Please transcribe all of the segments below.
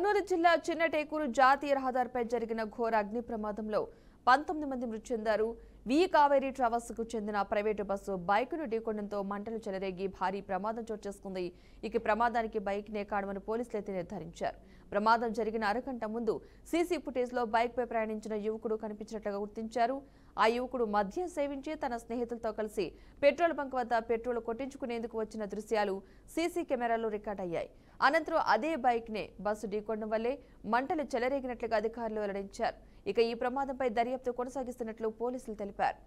కర్నూలు జిల్లా చిన్నటేకూరు జాతీయ రహదారిపై జరిగిన ఘోర అగ్ని ప్రమాదంలో 19 మంది మృతి చెందారు. వి కావేరీ ట్రావెల్స్ కు చెందిన ప్రైవేటు బస్సు బైకును ఢీకొనడంతో మంటలు చెలరేగి భారీ ప్రమాదం చోటు చేసుకుంది. ఇక ప్రమాదానికి బైక్ నే కారణమని పోలీసులు నిర్ధారించారు. ప్రమాదం జరిగిన అరగంట ముందు సీసీ ఫుటేజ్ లో బైక్ పై ప్రయాణించిన యువకుడు కనిపించినట్లుగా గుర్తించారు. ఆ యువకుడు మద్యం సేవించి తన స్నేహితులతో కలిసి పెట్రోల్ బంక్ వద్ద పెట్రోల్ కొట్టించుకునేందుకు వచ్చిన దృశ్యాలు సీసీ కెమెరాలో రికార్డ్ అయ్యాయి. అనంతరం అదే బైక్ నే బస్సు ఢీకొనడం వల్లే మంటలు చెలరేగినట్లుగా అధికారులు వెల్లడించారు. ఇక ఈ ప్రమాదంపై దర్యాప్తు కొనసాగిస్తున్నట్లు పోలీసులు తెలిపారు.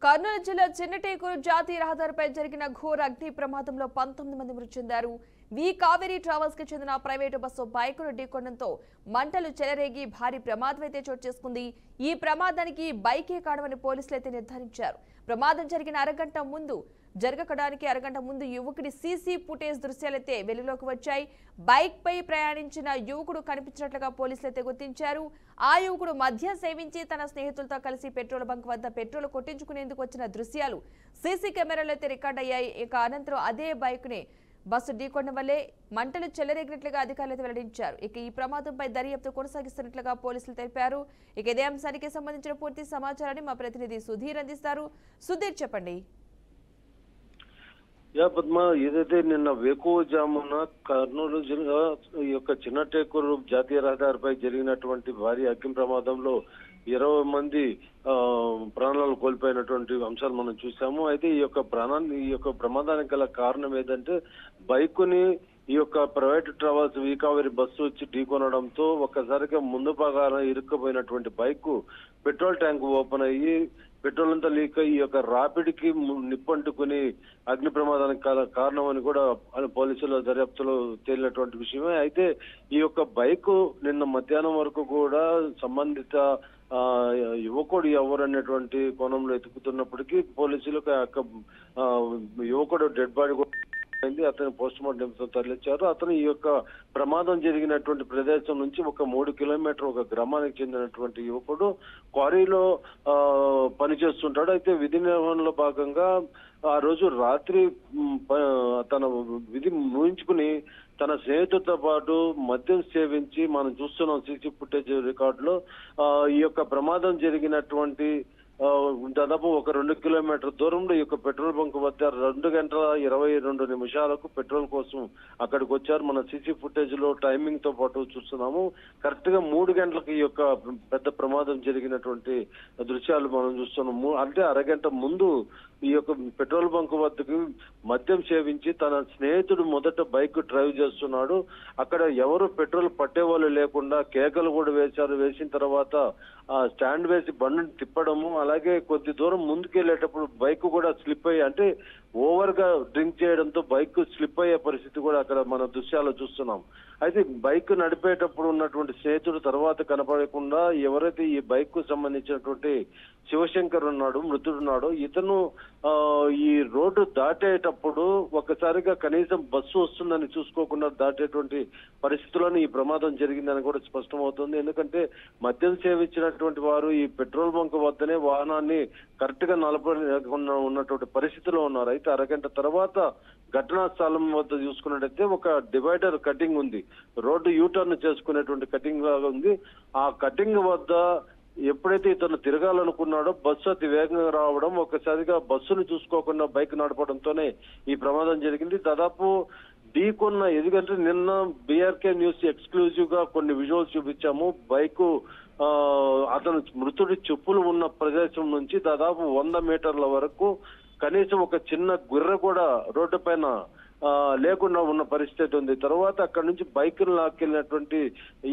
కర్నూలు జిల్లా చిన్నటేకూరు జాతీయ రహదారిపై జరిగిన ఘోర అగ్ని ప్రమాదంలో 19 మంది మృతి చెందారు. వి కావేరీ ట్రావెల్స్ కి చెందిన ప్రైవేటు బస్సు బైకును ఢీకొనడంతో మంటలు చెలరేగి భారీ ప్రమాదం అయితే చోటు చేసుకుంది. ఈ ప్రమాదానికి బైకే కారణమని పోలీసులు నిర్ధారించారు. ప్రమాదం జరిగిన అరగంట ముందు యువకుడి సీసీ ఫుటేజ్ దృశ్యాలైతే వెలుగులోకి వచ్చాయి. బైక్ పై ప్రయాణించిన యువకుడు కనిపించినట్లుగా పోలీసులు గుర్తించారు. ఆ యువకుడు మద్యం సేవించి తన స్నేహితులతో కలిసి పెట్రోల్ బంక్ వద్ద పెట్రోల్ కొట్టించుకునేందుకు వచ్చిన దృశ్యాలు సీసీ కెమెరాలో అయితే రికార్డ్ అయ్యాయి. ఇక అనంతరం అదే బైక్ ని బస్సు ఢీకొనడం వల్లే మంటలు చెలరేగినట్లుగా అధికారులు వెల్లడించారు. ఇక ఈ ప్రమాదంపై దర్యాప్తు కొనసాగిస్తున్నట్లుగా పోలీసులు తెలిపారు. ఇక ఇదే అంశానికి సంబంధించిన పూర్తి సమాచారాన్ని మా ప్రతినిధి సుధీర్ అందిస్తారు. సుధీర్, చెప్పండి. పద్మ, ఏదైతే నిన్న వేకువజామున కర్నూలు జిల్లా ఈ యొక్క చిన్నటేకూరు జాతీయ రహదారిపై జరిగినటువంటి భారీ అగ్ని ప్రమాదంలో 20 మంది ప్రాణాలు కోల్పోయినటువంటి అంశాలు మనం చూసాము. అయితే ఈ యొక్క ప్రమాదానికి గల కారణం ఏంటంటే బైకుని ఈ యొక్క ప్రైవేట్ ట్రావెల్స్ వి కావేరీ బస్సు వచ్చి ఢీకొనడంతో ఒక్కసారిగా ముందు భాగాన ఇరుక్కుపోయినటువంటి బైక్ పెట్రోల్ ట్యాంక్ ఓపెన్ అయ్యి పెట్రోల్ అంతా లీక్ అయ్యి ఈ యొక్క రాపిడికి నిప్పంటుకుని అగ్ని ప్రమాదానికి కారణం అని కూడా పోలీసుల దర్యాప్తులో తేలినటువంటి విషయమే. అయితే ఈ యొక్క బైక్ నిన్న మధ్యాహ్నం వరకు కూడా సంబంధిత యువకుడు ఎవరనేటువంటి కోణంలో ఎతుకుతున్నప్పటికీ పోలీసులకు యువకుడు డెడ్ బాడీ అతను పోస్ట్ మార్టం తరలించారు. అతను ఈ యొక్క ప్రమాదం జరిగినటువంటి ప్రదేశం నుంచి ఒక 3 కిలోమీటర్ ఒక గ్రామానికి చెందినటువంటి యువకుడు క్వారీలో పనిచేస్తుంటాడు. అయితే విధి నిర్వహణలో భాగంగా ఆ రోజు రాత్రి తన విధి ముగించుకుని తన స్నేహితులతో పాటు మద్యం సేవించి మనం చూస్తున్నాం సీసీ ఫుటేజ్ రికార్డులో ఈ యొక్క ప్రమాదం జరిగినటువంటి దాదాపు ఒక 2 కిలోమీటర్ దూరంలో ఈ యొక్క పెట్రోల్ బంక్ వద్ద 2:22 పెట్రోల్ కోసం అక్కడికి వచ్చారు. మన సీసీ ఫుటేజ్ లో టైమింగ్ తో పాటు చూస్తున్నాము. కరెక్ట్ గా 3 గంటలకు ఈ యొక్క పెద్ద ప్రమాదం జరిగినటువంటి దృశ్యాలు మనం చూస్తున్నాము. అంటే అరగంట ముందు ఈ యొక్క పెట్రోల్ బంక్ వద్దకు మద్యం సేవించి తన స్నేహితుడు మొదట బైక్ డ్రైవ్ చేస్తున్నాడు. అక్కడ ఎవరు పెట్రోల్ పట్టేవాళ్ళు లేకుండా కేకలు కూడా వేశారు. వేసిన తర్వాత స్టాండ్ వేసి బండిని తిప్పడము, అలాగే కొద్ది దూరం ముందుకెళ్లేటప్పుడు బైక్ కూడా స్లిప్ అయ్యి, అంటే ఓవర్ గా డ్రింక్ చేయడంతో బైక్ స్లిప్ అయ్యే పరిస్థితి కూడా అక్కడ మన దృశ్యాలు చూస్తున్నాం. అయితే బైక్ నడిపేటప్పుడు ఉన్నటువంటి స్నేహితుడు తర్వాత కనపడకుండా ఎవరైతే ఈ బైక్ కు సంబంధించినటువంటి శివశంకర్ ఉన్నాడు, మృతుడున్నాడు, ఇతను ఈ రోడ్డు దాటేటప్పుడు ఒక్కసారిగా కనీసం బస్సు వస్తుందని చూసుకోకుండా దాటేటువంటి పరిస్థితుల్లోనే ఈ ప్రమాదం జరిగిందని కూడా స్పష్టమవుతుంది. ఎందుకంటే మద్యం సేవించినటువంటి వారు ఈ పెట్రోల్ బంక్ వద్దనే వాహనాన్ని కరెక్ట్ గా నడపకుండా ఉన్నటువంటి పరిస్థితిలో ఉన్నారు. అయితే అరగంట తర్వాత ఘటనా స్థలం వద్ద చూసుకున్నట్టయితే ఒక డివైడర్ కటింగ్ ఉంది, రోడ్డు యూటర్న్ చేసుకునేటువంటి కటింగ్ లాగా ఉంది. ఆ కటింగ్ వద్ద ఎప్పుడైతే ఇతను తిరగాలనుకున్నాడో బస్సు అతి వేగంగా రావడం, ఒక్కసారిగా బస్సును చూసుకోకుండా బైక్ నడపడంతోనే ఈ ప్రమాదం జరిగింది. దాదాపు ఢీకొన్న, ఎందుకంటే నిన్న బీఆర్కే న్యూస్ ఎక్స్క్లూజివ్ గా కొన్ని విజువల్స్ చూపించాము. బైకు అతను మృతుడి చెప్పులు ఉన్న ప్రదేశం నుంచి దాదాపు 100 మీటర్ల వరకు కనీసం ఒక చిన్న గుర్ర కూడా రోడ్డు పైన లేకుండా ఉన్న పరిస్థితి ఉంది. తర్వాత అక్కడ నుంచి బైక్ లాక్కెళ్ళినటువంటి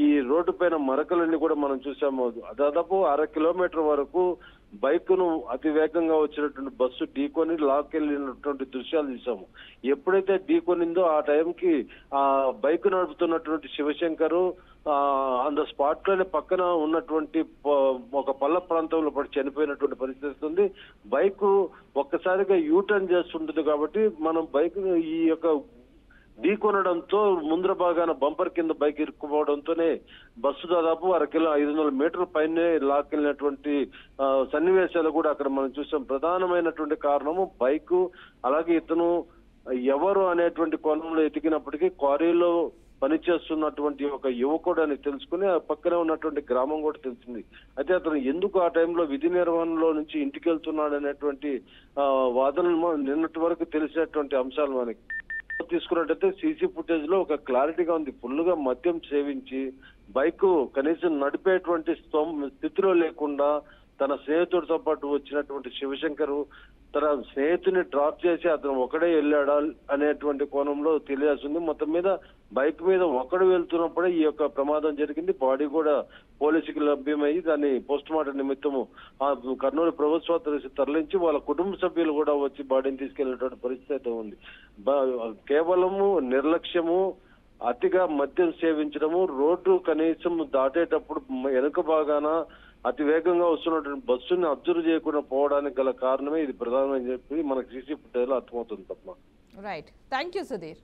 ఈ రోడ్డు పైన మరకలన్నీ కూడా మనం చూసాము. దాదాపు 1/2 కిలోమీటర్ వరకు బైక్ ను అతి వేగంగా వచ్చినటువంటి బస్సు ఢీకొని లాక్కెళ్ళినటువంటి దృశ్యాలు చూసాము. ఎప్పుడైతే ఢీకొనిందో ఆ టైంకి ఆ బైక్ నడుపుతున్నటువంటి శివశంకరు ఆన్ ద స్పాట్ లోనే పక్కన ఉన్నటువంటి ఒక పల్ల ప్రాంతంలో పడి చనిపోయినటువంటి పరిస్థితి ఉంది. బైక్ ఒక్కసారిగా యూటర్న్ చేస్తుంటుంది కాబట్టి మనం బైక్ ఈ యొక్క ఢీకొనడంతో ముందర భాగాన బంపర్ కింద బైక్ ఇరుక్కుపోవడంతోనే బస్సు దాదాపు 500 మీటర్ల పైనే లాక్కెళ్ళినటువంటి సన్నివేశాలు కూడా అక్కడ మనం చూసాం. ప్రధానమైనటువంటి కారణము బైక్, అలాగే ఇతను ఎవరు అనేటువంటి కోణంలో ఎతికినప్పటికీ క్వారీలో పనిచేస్తున్నటువంటి ఒక యువకుడు అని తెలుసుకుని ఆ పక్కనే ఉన్నటువంటి గ్రామం కూడా తెలిసింది. అయితే అతను ఎందుకు ఆ టైంలో విధి నిర్వహణలో నుంచి ఇంటికి వెళ్తున్నాడు అనేటువంటి వాదనలు నిన్నటి వరకు తెలిసినటువంటి అంశాలు మనకి తీసుకున్నట్టయితే సీసీ ఫుటేజ్ లో ఒక క్లారిటీగా ఉంది. ఫుల్గా మద్యం సేవించి బైక్ కనీసం నడిపేటువంటి స్థితిలో లేకుండా తన స్నేహితుడితో పాటు వచ్చినటువంటి శివశంకర్ తన స్నేహితుని డ్రాప్ చేసి అతను ఒకడే వెళ్ళాడా అనేటువంటి కోణంలో తెలియాల్సింది. మొత్తం మీద బైక్ మీద ఒకడు వెళ్తున్నప్పుడే ఈ యొక్క ప్రమాదం జరిగింది. బాడీ కూడా పోలీసుకి లభ్యమయ్యి దాన్ని పోస్ట్ మార్టం నిమిత్తము కర్నూలు ప్రభుత్వానికి తరలించి వాళ్ళ కుటుంబ సభ్యులు కూడా వచ్చి బాడీని తీసుకెళ్లేటువంటి పరిస్థితి ఉంది. కేవలము నిర్లక్ష్యము, అతిగా మద్యం సేవించడము, రోడ్డు కనీసం దాటేటప్పుడు వెనుక భాగాన అతి వేగంగా వస్తున్నటువంటి బస్సుని అబ్జర్వ్ చేయకుండా పోవడానికి గల కారణమే ఇది ప్రధానమని చెప్పి మనకు సీసీ ఫుటేజ్ లో అర్థమవుతుంది తప్ప. Right, thank you Sudheer.